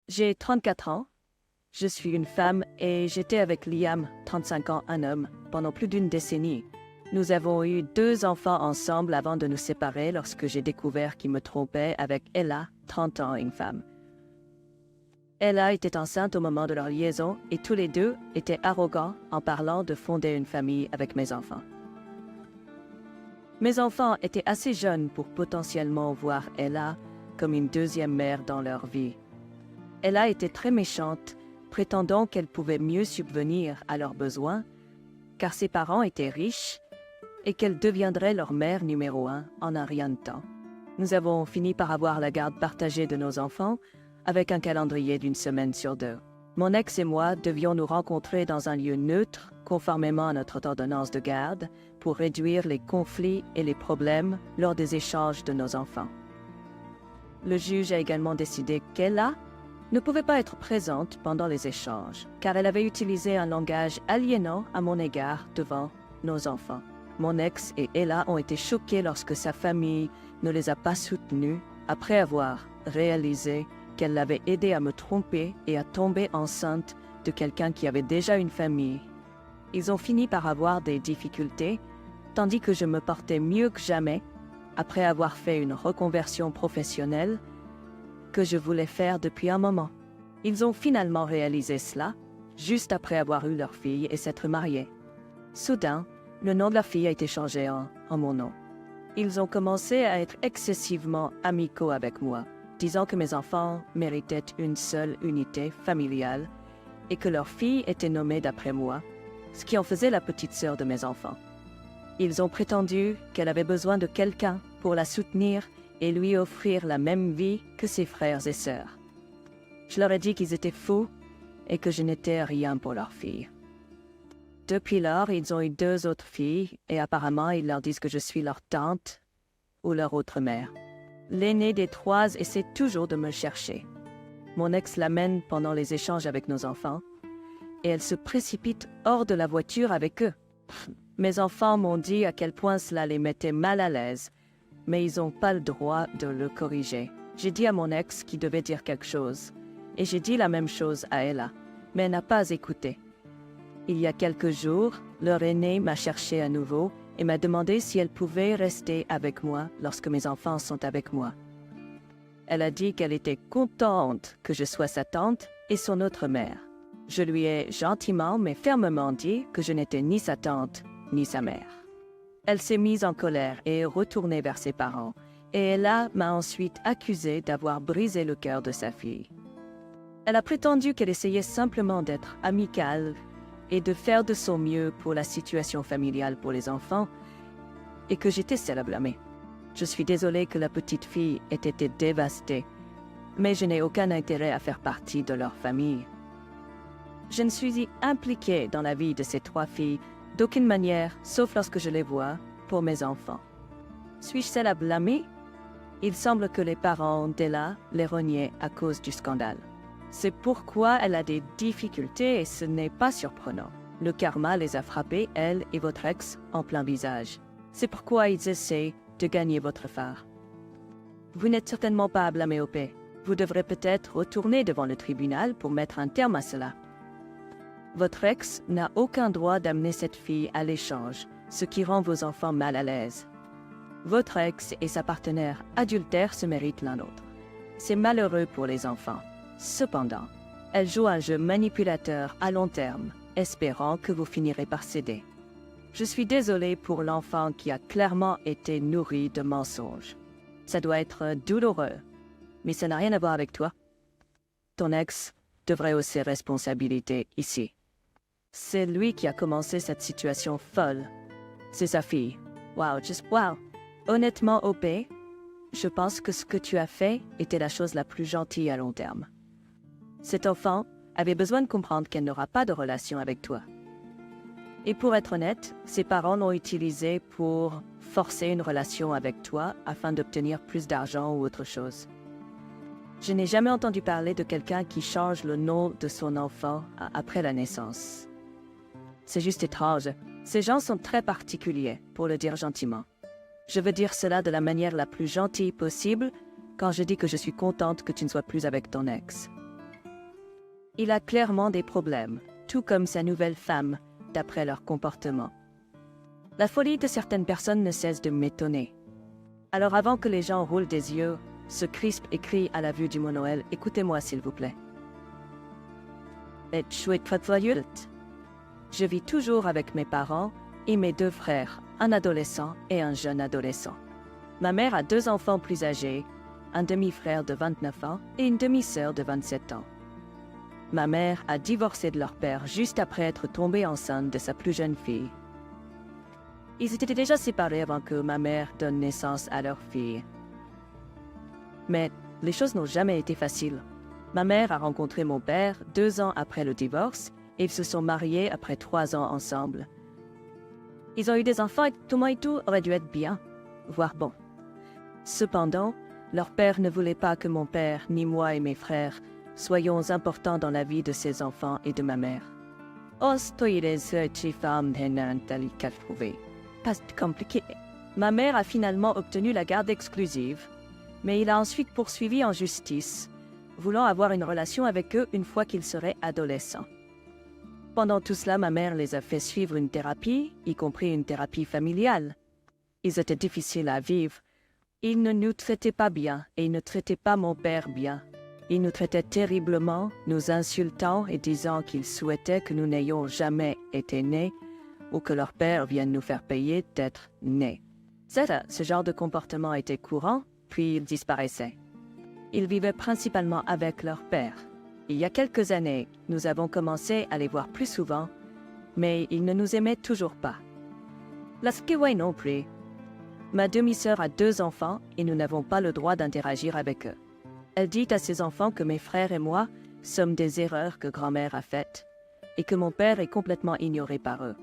J'ai 34 ans, je suis une femme et j'étais avec Liam, 35 ans, un homme, pendant plus d'une décennie. Nous avons eu 2 enfants ensemble avant de nous séparer lorsque j'ai découvert qu'il me trompait avec Ella, 30 ans, une femme. Ella était enceinte au moment de leur liaison et tous les deux étaient arrogants en parlant de fonder une famille avec mes enfants. Mes enfants étaient assez jeunes pour potentiellement voir Ella comme une deuxième mère dans leur vie. Ella était très méchante, prétendant qu'elle pouvait mieux subvenir à leurs besoins, car ses parents étaient riches et qu'elle deviendrait leur mère numéro 1 en un rien de temps. Nous avons fini par avoir la garde partagée de nos enfants avec un calendrier d'une semaine sur 2. Mon ex et moi devions nous rencontrer dans un lieu neutre, conformément à notre ordonnance de garde, pour réduire les conflits et les problèmes lors des échanges de nos enfants. Le juge a également décidé qu'Ella ne pouvait pas être présente pendant les échanges, car elle avait utilisé un langage aliénant à mon égard devant nos enfants. Mon ex et Ella ont été choqués lorsque sa famille ne les a pas soutenus après avoir réalisé qu'elle l'avait aidé à me tromper et à tomber enceinte de quelqu'un qui avait déjà une famille. Ils ont fini par avoir des difficultés, tandis que je me portais mieux que jamais après avoir fait une reconversion professionnelle que je voulais faire depuis un moment. Ils ont finalement réalisé cela, juste après avoir eu leur fille et s'être mariés. Soudain, le nom de la fille a été changé en mon nom. Ils ont commencé à être excessivement amicaux avec moi, disant que mes enfants méritaient une seule unité familiale et que leur fille était nommée d'après moi, ce qui en faisait la petite sœur de mes enfants. Ils ont prétendu qu'elle avait besoin de quelqu'un pour la soutenir et lui offrir la même vie que ses frères et sœurs. Je leur ai dit qu'ils étaient fous et que je n'étais rien pour leur fille. Depuis lors, ils ont eu 2 autres filles et apparemment, ils leur disent que je suis leur tante ou leur autre mère. L'aînée des 3 essaie toujours de me chercher. Mon ex l'amène pendant les échanges avec nos enfants et elle se précipite hors de la voiture avec eux. Mes enfants m'ont dit à quel point cela les mettait mal à l'aise, mais ils n'ont pas le droit de le corriger. J'ai dit à mon ex qu'il devait dire quelque chose et j'ai dit la même chose à Ella, mais elle n'a pas écouté. Il y a quelques jours, leur aînée m'a cherché à nouveau et m'a demandé si elle pouvait rester avec moi lorsque mes enfants sont avec moi. Elle a dit qu'elle était contente que je sois sa tante et son autre mère. Je lui ai gentiment mais fermement dit que je n'étais ni sa tante ni sa mère. Elle s'est mise en colère et est retournée vers ses parents, et Ella m'a ensuite accusée d'avoir brisé le cœur de sa fille. Elle a prétendu qu'elle essayait simplement d'être amicale et de faire de son mieux pour la situation familiale pour les enfants, et que j'étais celle à blâmer. Je suis désolée que la petite fille ait été dévastée, mais je n'ai aucun intérêt à faire partie de leur famille. Je ne suis impliquée dans la vie de ces 3 filles d'aucune manière, sauf lorsque je les vois, pour mes enfants. Suis-je celle à blâmer? Il semble que les parents d'Ella les reniaient à cause du scandale. C'est pourquoi elle a des difficultés et ce n'est pas surprenant. Le karma les a frappés, elle et votre ex, en plein visage. C'est pourquoi ils essaient de gagner votre phare. Vous n'êtes certainement pas à blâmer au paix. Vous devrez peut-être retourner devant le tribunal pour mettre un terme à cela. Votre ex n'a aucun droit d'amener cette fille à l'échange, ce qui rend vos enfants mal à l'aise. Votre ex et sa partenaire adultère se méritent l'un l'autre. C'est malheureux pour les enfants. Cependant, elle joue un jeu manipulateur à long terme, espérant que vous finirez par céder. Je suis désolée pour l'enfant qui a clairement été nourri de mensonges. Ça doit être douloureux, mais ça n'a rien à voir avec toi. Ton ex devrait aussi ses responsabilités ici. C'est lui qui a commencé cette situation folle. C'est sa fille. Wow, just wow. Honnêtement, OP, je pense que ce que tu as fait était la chose la plus gentille à long terme. Cet enfant avait besoin de comprendre qu'elle n'aura pas de relation avec toi. Et pour être honnête, ses parents l'ont utilisé pour forcer une relation avec toi afin d'obtenir plus d'argent ou autre chose. Je n'ai jamais entendu parler de quelqu'un qui change le nom de son enfant après la naissance. C'est juste étrange. Ces gens sont très particuliers, pour le dire gentiment. Je veux dire cela de la manière la plus gentille possible quand je dis que je suis contente que tu ne sois plus avec ton ex. Il a clairement des problèmes, tout comme sa nouvelle femme, d'après leur comportement. La folie de certaines personnes ne cesse de m'étonner. Alors avant que les gens roulent des yeux, se crispent et crient à la vue du mot Noël, écoutez-moi s'il vous plaît. Je vis toujours avec mes parents et mes 2 frères, un adolescent et un jeune adolescent. Ma mère a 2 enfants plus âgés, un demi-frère de 29 ans et une demi-sœur de 27 ans. Ma mère a divorcé de leur père juste après être tombée enceinte de sa plus jeune fille. Ils étaient déjà séparés avant que ma mère donne naissance à leur fille. Mais les choses n'ont jamais été faciles. Ma mère a rencontré mon père 2 ans après le divorce et ils se sont mariés après 3 ans ensemble. Ils ont eu des enfants et tout aurait dû être bien, voire bon. Cependant, leur père ne voulait pas que mon père, ni moi et mes frères, soyons importants dans la vie de ses enfants et de ma mère. Pas compliqué. Ma mère a finalement obtenu la garde exclusive, mais il a ensuite poursuivi en justice, voulant avoir une relation avec eux une fois qu'ils seraient adolescents. Pendant tout cela, ma mère les a fait suivre une thérapie, y compris une thérapie familiale. Ils étaient difficiles à vivre. Ils ne nous traitaient pas bien et ils ne traitaient pas mon père bien. Ils nous traitaient terriblement, nous insultant et disant qu'ils souhaitaient que nous n'ayons jamais été nés ou que leur père vienne nous faire payer d'être nés. Ce genre de comportement était courant, puis ils disparaissaient. Ils vivaient principalement avec leur père. Il y a quelques années, nous avons commencé à les voir plus souvent, mais ils ne nous aimaient toujours pas. La Skeway non plus. Ma demi-sœur a 2 enfants et nous n'avons pas le droit d'interagir avec eux. Elle dit à ses enfants que mes frères et moi sommes des erreurs que grand-mère a faites et que mon père est complètement ignoré par eux.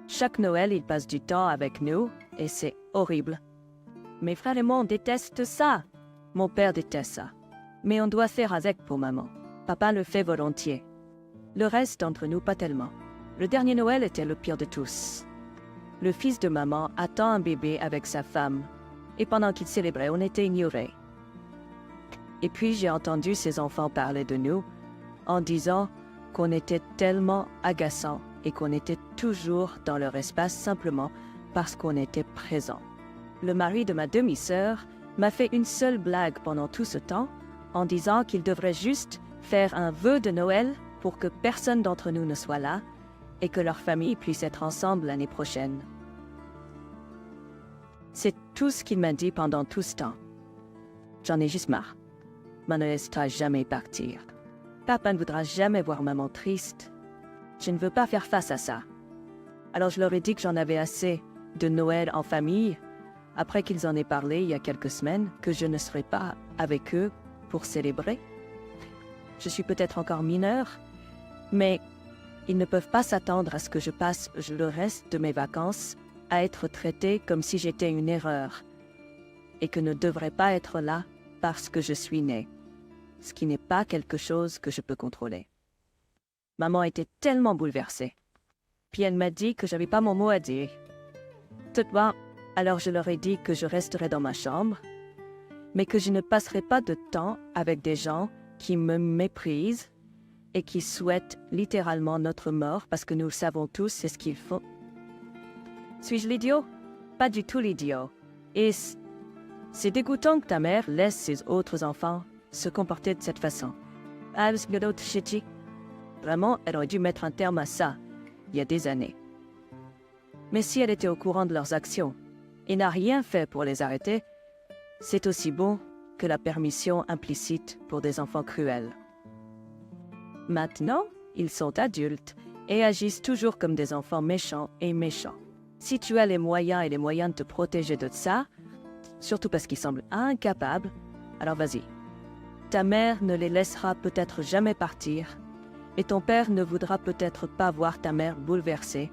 Chaque Noël, ils passent du temps avec nous et c'est horrible. Mes frères et moi, on déteste ça. Mon père déteste ça. Mais on doit faire avec pour maman. Papa le fait volontiers. Le reste d'entre nous, pas tellement. Le dernier Noël était le pire de tous. Le fils de maman attend un bébé avec sa femme. Et pendant qu'il célébrait, on était ignorés. Et puis j'ai entendu ses enfants parler de nous en disant qu'on était tellement agaçants et qu'on était toujours dans leur espace simplement parce qu'on était présents. Le mari de ma demi-sœur m'a fait une seule blague pendant tout ce temps en disant qu'il devrait juste faire un vœu de Noël pour que personne d'entre nous ne soit là et que leur famille puisse être ensemble l'année prochaine. C'est tout ce qu'il m'a dit pendant tout ce temps. J'en ai juste marre. Maman ne laissera jamais partir. Papa ne voudra jamais voir maman triste. Je ne veux pas faire face à ça. Alors je leur ai dit que j'en avais assez de Noël en famille, après qu'ils en aient parlé il y a quelques semaines, que je ne serai pas avec eux pour célébrer. Je suis peut-être encore mineure, mais ils ne peuvent pas s'attendre à ce que je passe le reste de mes vacances à être traitée comme si j'étais une erreur et que ne devrais pas être là parce que je suis née, ce qui n'est pas quelque chose que je peux contrôler. Maman était tellement bouleversée. Puis elle m'a dit que j'avais pas mon mot à dire. Toutefois, alors je leur ai dit que je resterais dans ma chambre, mais que je ne passerai pas de temps avec des gens qui me méprisent et qui souhaitent littéralement notre mort parce que nous le savons tous, c'est ce qu'ils font. Suis-je l'idiot? Pas du tout l'idiot. Et c'est dégoûtant que ta mère laisse ses autres enfants se comporter de cette façon. Vraiment, elle aurait dû mettre un terme à ça, il y a des années. Mais si elle était au courant de leurs actions et n'a rien fait pour les arrêter, c'est aussi bon que la permission implicite pour des enfants cruels. Maintenant, ils sont adultes et agissent toujours comme des enfants méchants et méchants. Si tu as les moyens de te protéger de ça, surtout parce qu'ils semblent incapables, alors vas-y. Ta mère ne les laissera peut-être jamais partir, et ton père ne voudra peut-être pas voir ta mère bouleversée,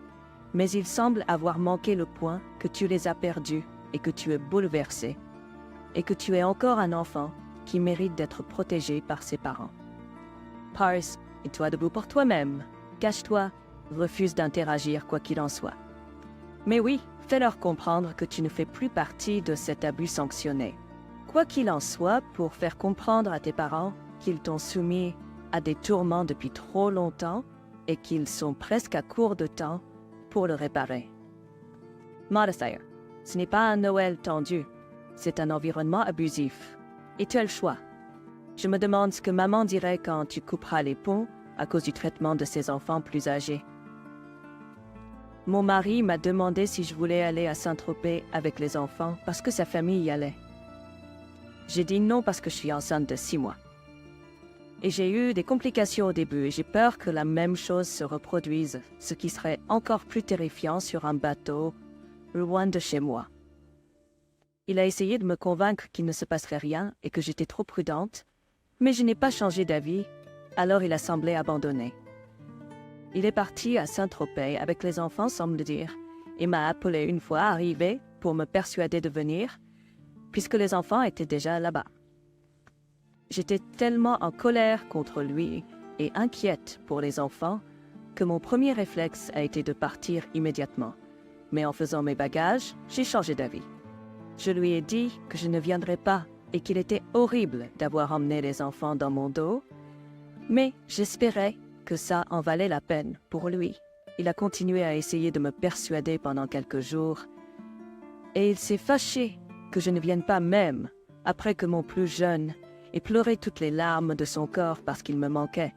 mais il semble avoir manqué le point que tu les as perdus et que tu es bouleversé, et que tu es encore un enfant qui mérite d'être protégé par ses parents. Pars, et toi debout pour toi-même. Cache-toi, refuse d'interagir quoi qu'il en soit. Mais oui, fais-leur comprendre que tu ne fais plus partie de cet abus sanctionné. Quoi qu'il en soit, pour faire comprendre à tes parents qu'ils t'ont soumis a des tourments depuis trop longtemps et qu'ils sont presque à court de temps pour le réparer. Mordecai, ce n'est pas un Noël tendu, c'est un environnement abusif. Et tu as le choix. Je me demande ce que maman dirait quand tu couperas les ponts à cause du traitement de ses enfants plus âgés. Mon mari m'a demandé si je voulais aller à Saint-Tropez avec les enfants parce que sa famille y allait. J'ai dit non parce que je suis enceinte de 6 mois. Et j'ai eu des complications au début et j'ai peur que la même chose se reproduise, ce qui serait encore plus terrifiant sur un bateau, loin de chez moi. Il a essayé de me convaincre qu'il ne se passerait rien et que j'étais trop prudente, mais je n'ai pas changé d'avis, alors il a semblé abandonner. Il est parti à Saint-Tropez avec les enfants sans me le dire et m'a appelé une fois arrivé pour me persuader de venir, puisque les enfants étaient déjà là-bas. J'étais tellement en colère contre lui et inquiète pour les enfants que mon premier réflexe a été de partir immédiatement. Mais en faisant mes bagages, j'ai changé d'avis. Je lui ai dit que je ne viendrais pas et qu'il était horrible d'avoir emmené les enfants dans mon dos, mais j'espérais que ça en valait la peine pour lui. Il a continué à essayer de me persuader pendant quelques jours et il s'est fâché que je ne vienne pas même après que mon plus jeune ait pleuré toutes les larmes de son corps parce qu'il me manquait.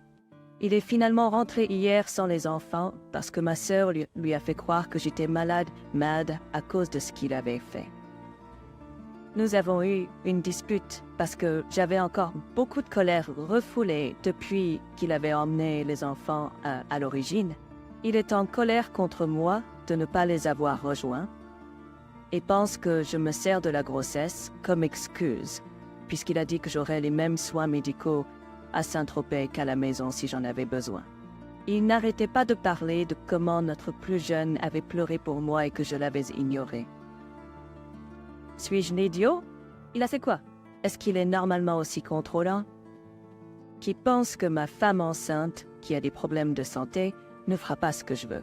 Il est finalement rentré hier sans les enfants parce que ma sœur lui a fait croire que j'étais malade à cause de ce qu'il avait fait. Nous avons eu une dispute parce que j'avais encore beaucoup de colère refoulée depuis qu'il avait emmené les enfants à l'origine. Il est en colère contre moi de ne pas les avoir rejoints et pense que je me sers de la grossesse comme excuse, puisqu'il a dit que j'aurais les mêmes soins médicaux à Saint-Tropez qu'à la maison si j'en avais besoin. Il n'arrêtait pas de parler de comment notre plus jeune avait pleuré pour moi et que je l'avais ignoré. Suis-je l'idiot? Il a fait quoi? Est-ce qu'il est normalement aussi contrôlant? Qui pense que ma femme enceinte, qui a des problèmes de santé, ne fera pas ce que je veux.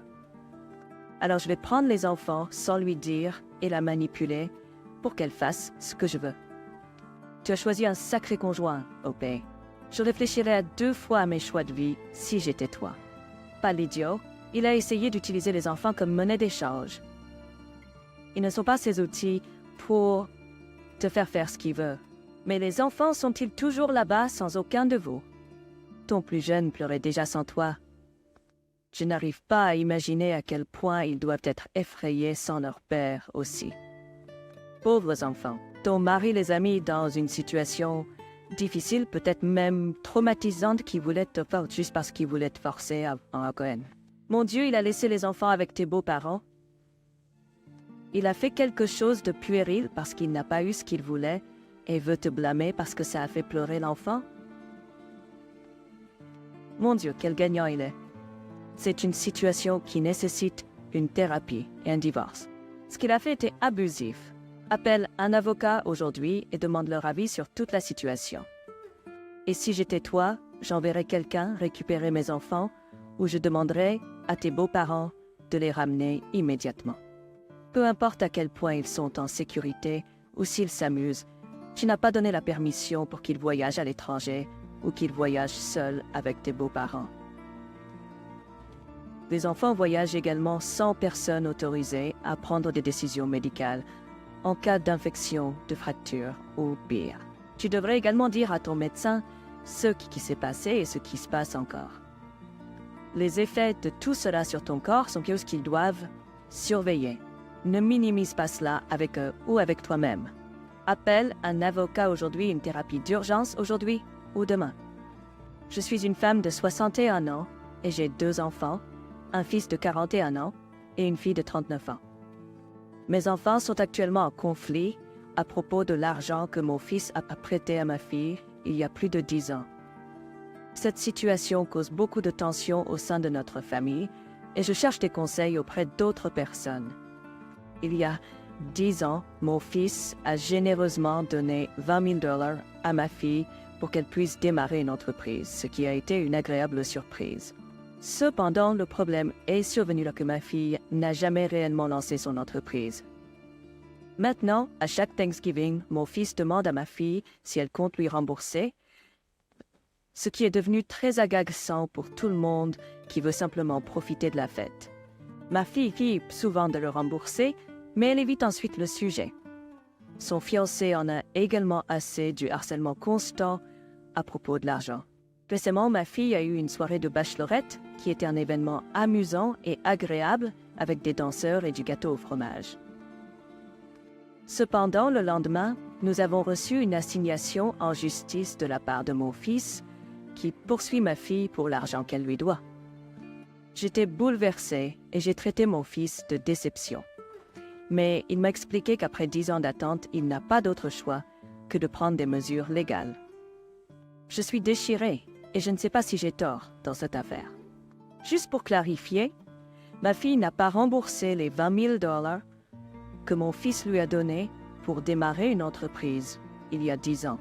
Alors je vais prendre les enfants sans lui dire et la manipuler pour qu'elle fasse ce que je veux. Tu as choisi un sacré conjoint, Opé. Je réfléchirais à 2 fois à mes choix de vie si j'étais toi. Pas l'idiot, il a essayé d'utiliser les enfants comme monnaie d'échange. Ils ne sont pas ses outils pour te faire ce qu'il veut. Mais les enfants sont-ils toujours là-bas sans aucun de vous? Ton plus jeune pleurait déjà sans toi. Je n'arrive pas à imaginer à quel point ils doivent être effrayés sans leur père aussi. Pauvres enfants, ton mari les a mis dans une situation difficile, peut-être même traumatisante, qui voulait te faire juste parce qu'il voulait te forcer à Cohen. Mon Dieu, il a laissé les enfants avec tes beaux-parents. Il a fait quelque chose de puéril parce qu'il n'a pas eu ce qu'il voulait et veut te blâmer parce que ça a fait pleurer l'enfant? Mon Dieu, quel gagnant il est. C'est une situation qui nécessite une thérapie et un divorce. Ce qu'il a fait était abusif. Appelle un avocat aujourd'hui et demande leur avis sur toute la situation. Et si j'étais toi, j'enverrais quelqu'un récupérer mes enfants ou je demanderais à tes beaux-parents de les ramener immédiatement. Peu importe à quel point ils sont en sécurité ou s'ils s'amusent, tu n'as pas donné la permission pour qu'ils voyagent à l'étranger ou qu'ils voyagent seuls avec tes beaux-parents. Les enfants voyagent également sans personne autorisée à prendre des décisions médicales en cas d'infection, de fracture ou pire. Tu devrais également dire à ton médecin ce qui s'est passé et ce qui se passe encore. Les effets de tout cela sur ton corps sont quelque chose qu'ils doivent surveiller. Ne minimise pas cela avec eux ou avec toi-même. Appelle un avocat aujourd'hui, une thérapie d'urgence aujourd'hui ou demain. Je suis une femme de 61 ans et j'ai 2 enfants, un fils de 41 ans et une fille de 39 ans. Mes enfants sont actuellement en conflit à propos de l'argent que mon fils a prêté à ma fille il y a plus de 10 ans. Cette situation cause beaucoup de tensions au sein de notre famille et je cherche des conseils auprès d'autres personnes. Il y a 10 ans, mon fils a généreusement donné $20 000 à ma fille pour qu'elle puisse démarrer une entreprise, ce qui a été une agréable surprise. Cependant, le problème est survenu lorsque ma fille n'a jamais réellement lancé son entreprise. Maintenant, à chaque Thanksgiving, mon fils demande à ma fille si elle compte lui rembourser. ce qui est devenu très agaçant pour tout le monde qui veut simplement profiter de la fête. Ma fille rit souvent de le rembourser, mais elle évite ensuite le sujet. Son fiancé en a également assez du harcèlement constant à propos de l'argent. Récemment, ma fille a eu une soirée de bachelorette qui était un événement amusant et agréable avec des danseurs et du gâteau au fromage. Cependant, le lendemain, nous avons reçu une assignation en justice de la part de mon fils qui poursuit ma fille pour l'argent qu'elle lui doit. J'étais bouleversée et j'ai traité mon fils de déception. Mais il m'a expliqué qu'après 10 ans d'attente, il n'a pas d'autre choix que de prendre des mesures légales. Je suis déchirée et je ne sais pas si j'ai tort dans cette affaire. Juste pour clarifier, ma fille n'a pas remboursé les 20 000 $ que mon fils lui a donnés pour démarrer une entreprise il y a 10 ans.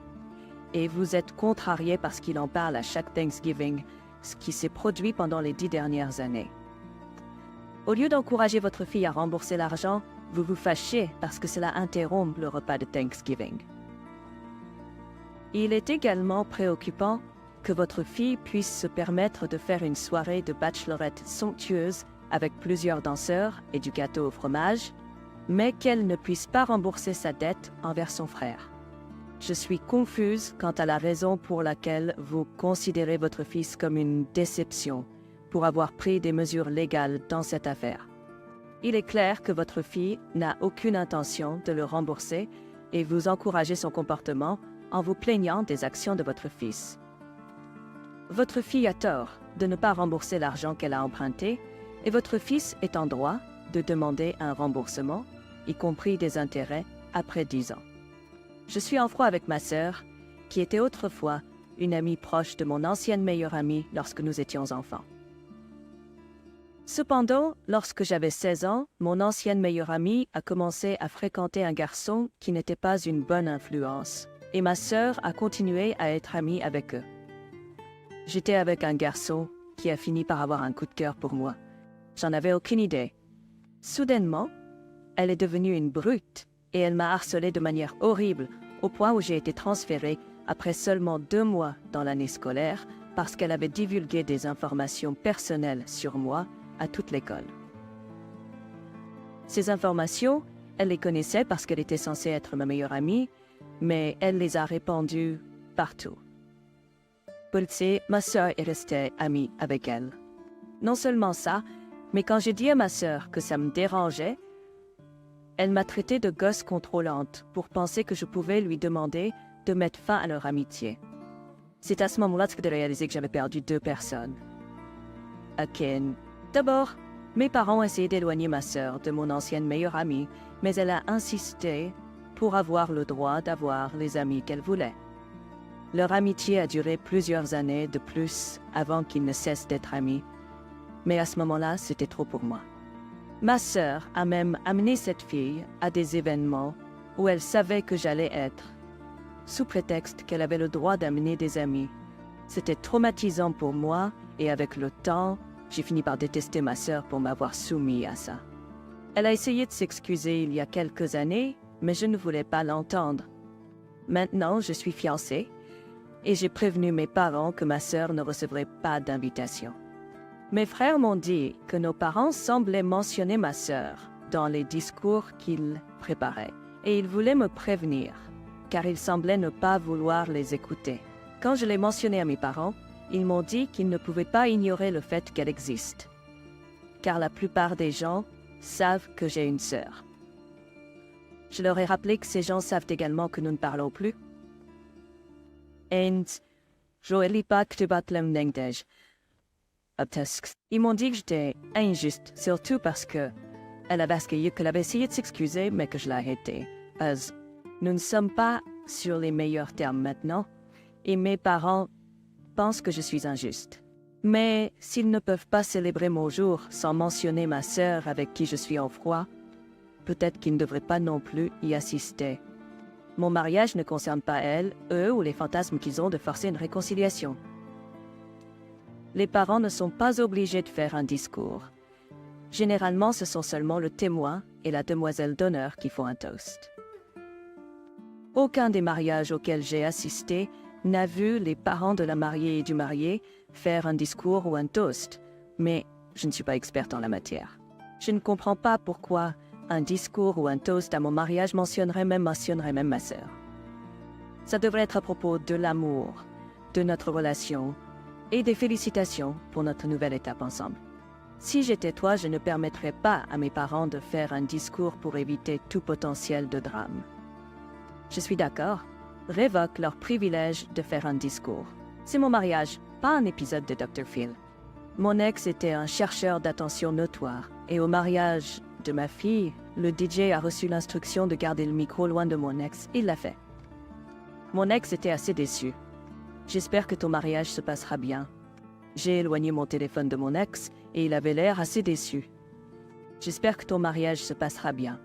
Et vous êtes contrarié parce qu'il en parle à chaque Thanksgiving, ce qui s'est produit pendant les 10 dernières années. Au lieu d'encourager votre fille à rembourser l'argent, vous vous fâchez parce que cela interrompt le repas de Thanksgiving. Il est également préoccupant que votre fille puisse se permettre de faire une soirée de bachelorette somptueuse avec plusieurs danseurs et du gâteau au fromage, mais qu'elle ne puisse pas rembourser sa dette envers son frère. Je suis confuse quant à la raison pour laquelle vous considérez votre fils comme une déception pour avoir pris des mesures légales dans cette affaire. Il est clair que votre fille n'a aucune intention de le rembourser et vous encouragez son comportement en vous plaignant des actions de votre fils. Votre fille a tort de ne pas rembourser l'argent qu'elle a emprunté et votre fils est en droit de demander un remboursement, y compris des intérêts, après 10 ans. Je suis en froid avec ma sœur, qui était autrefois une amie proche de mon ancienne meilleure amie lorsque nous étions enfants. Cependant, lorsque j'avais 16 ans, mon ancienne meilleure amie a commencé à fréquenter un garçon qui n'était pas une bonne influence, et ma sœur a continué à être amie avec eux. J'étais avec un garçon qui a fini par avoir un coup de cœur pour moi. J'en avais aucune idée. Soudainement, elle est devenue une brute et elle m'a harcelée de manière horrible au point où j'ai été transférée après seulement 2 mois dans l'année scolaire parce qu'elle avait divulgué des informations personnelles sur moi à toute l'école. Ces informations, elle les connaissait parce qu'elle était censée être ma meilleure amie, mais elle les a répandues partout. Pulsée, ma sœur est restée amie avec elle. Non seulement ça, mais quand j'ai dit à ma sœur que ça me dérangeait, elle m'a traitée de gosse contrôlante pour penser que je pouvais lui demander de mettre fin à leur amitié. C'est à ce moment-là que j'ai réalisé que j'avais perdu 2 personnes. Akin. D'abord, mes parents ont essayé d'éloigner ma sœur de mon ancienne meilleure amie, mais elle a insisté pour avoir le droit d'avoir les amis qu'elle voulait. Leur amitié a duré plusieurs années de plus avant qu'ils ne cessent d'être amis, mais à ce moment-là, c'était trop pour moi. Ma sœur a même amené cette fille à des événements où elle savait que j'allais être, sous prétexte qu'elle avait le droit d'amener des amis. C'était traumatisant pour moi et avec le temps, j'ai fini par détester ma sœur pour m'avoir soumis à ça. Elle a essayé de s'excuser il y a quelques années, mais je ne voulais pas l'entendre. Maintenant, je suis fiancée et j'ai prévenu mes parents que ma sœur ne recevrait pas d'invitation. Mes frères m'ont dit que nos parents semblaient mentionner ma sœur dans les discours qu'ils préparaient, et ils voulaient me prévenir, car ils semblaient ne pas vouloir les écouter. Quand je l'ai mentionné à mes parents, ils m'ont dit qu'ils ne pouvaient pas ignorer le fait qu'elle existe, car la plupart des gens savent que j'ai une sœur. Je leur ai rappelé que ces gens savent également que nous ne parlons plus. Et ils m'ont dit que j'étais injuste, surtout parce que elle avait essayé de s'excuser, mais que je l'ai arrêté. Nous ne sommes pas sur les meilleurs termes maintenant, et mes parents pensent que je suis injuste. Mais s'ils ne peuvent pas célébrer mon jour sans mentionner ma sœur avec qui je suis en froid, peut-être qu'ils ne devraient pas non plus y assister. Mon mariage ne concerne pas elle, eux ou les fantasmes qu'ils ont de forcer une réconciliation. Les parents ne sont pas obligés de faire un discours. Généralement, ce sont seulement le témoin et la demoiselle d'honneur qui font un toast. Aucun des mariages auxquels j'ai assisté n'a vu les parents de la mariée et du marié faire un discours ou un toast, mais je ne suis pas experte en la matière. Je ne comprends pas pourquoi un discours ou un toast à mon mariage mentionnerait même ma sœur. Ça devrait être à propos de l'amour, de notre relation et des félicitations pour notre nouvelle étape ensemble. Si j'étais toi, je ne permettrais pas à mes parents de faire un discours pour éviter tout potentiel de drame. Je suis d'accord. Révoque leur privilège de faire un discours. C'est mon mariage, pas un épisode de Dr. Phil. Mon ex était un chercheur d'attention notoire, et au mariage de ma fille, le DJ a reçu l'instruction de garder le micro loin de mon ex. Il l'a fait. Mon ex était assez déçu. J'espère que ton mariage se passera bien. J'ai éloigné mon téléphone de mon ex, et il avait l'air assez déçu. J'espère que ton mariage se passera bien.